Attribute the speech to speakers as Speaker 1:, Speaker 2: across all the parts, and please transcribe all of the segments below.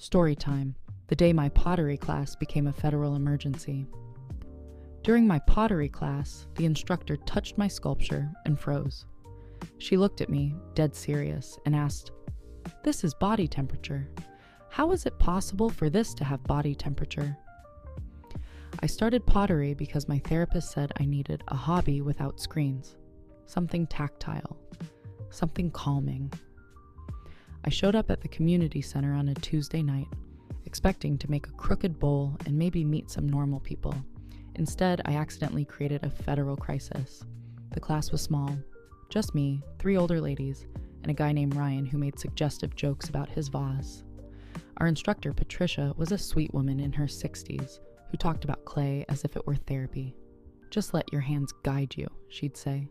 Speaker 1: Story time, the day my pottery class became a federal emergency. During my pottery class, the instructor touched my sculpture and froze. She looked at me, dead serious, and asked, "This is body temperature. How is it possible for this to have body temperature?" I started pottery because my therapist said I needed a hobby without screens, something tactile, something calming. I showed up at the community center on a Tuesday night, expecting to make a crooked bowl and maybe meet some normal people. Instead, I accidentally created a federal crisis. The class was small, just me, 3 older ladies, and a guy named Ryan who made suggestive jokes about his vase. Our instructor, Patricia, was a sweet woman in her 60s who talked about clay as if it were therapy. "Just let your hands guide you," she'd say.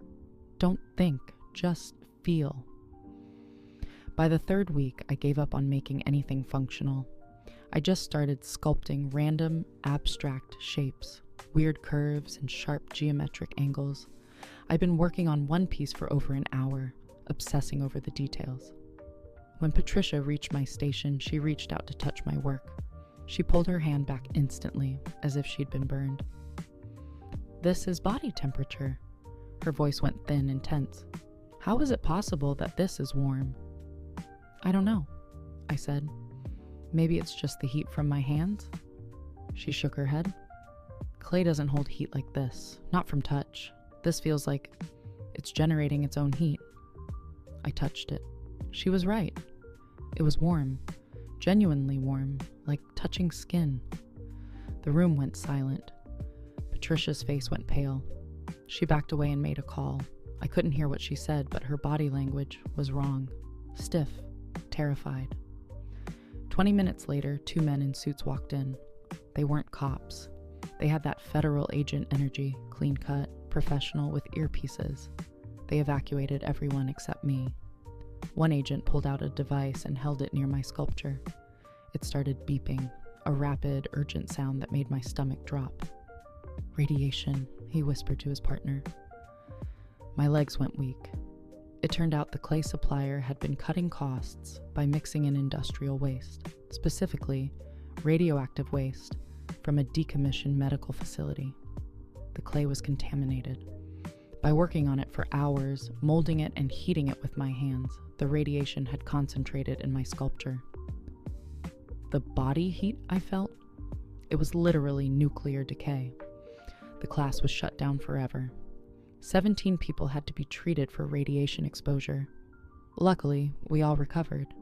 Speaker 1: "Don't think, just feel." By the 3rd week, I gave up on making anything functional. I just started sculpting random, abstract shapes, weird curves and sharp geometric angles. I'd been working on one piece for over an hour, obsessing over the details. When Patricia reached my station, she reached out to touch my work. She pulled her hand back instantly, as if she'd been burned. "This is body temperature." Her voice went thin and tense. "How is it possible that this is warm?" "I don't know," I said. "Maybe it's just the heat from my hands?" She shook her head. "Clay doesn't hold heat like this, not from touch. This feels like it's generating its own heat." I touched it. She was right. It was warm, genuinely warm, like touching skin. The room went silent. Patricia's face went pale. She backed away and made a call. I couldn't hear what she said, but her body language was wrong. Stiff, terrified. 20 minutes later, 2 men in suits walked in. They weren't cops. They had that federal agent energy, clean-cut, professional, with earpieces. They evacuated everyone except me. One agent pulled out a device and held it near my sculpture. It started beeping, a rapid, urgent sound that made my stomach drop. "Radiation," he whispered to his partner. My legs went weak. It turned out the clay supplier had been cutting costs by mixing in industrial waste, specifically radioactive waste from a decommissioned medical facility. The clay was contaminated. By working on it for hours, molding it and heating it with my hands, the radiation had concentrated in my sculpture. The body heat I felt? It was literally nuclear decay. The class was shut down forever. 17 people had to be treated for radiation exposure. Luckily, we all recovered,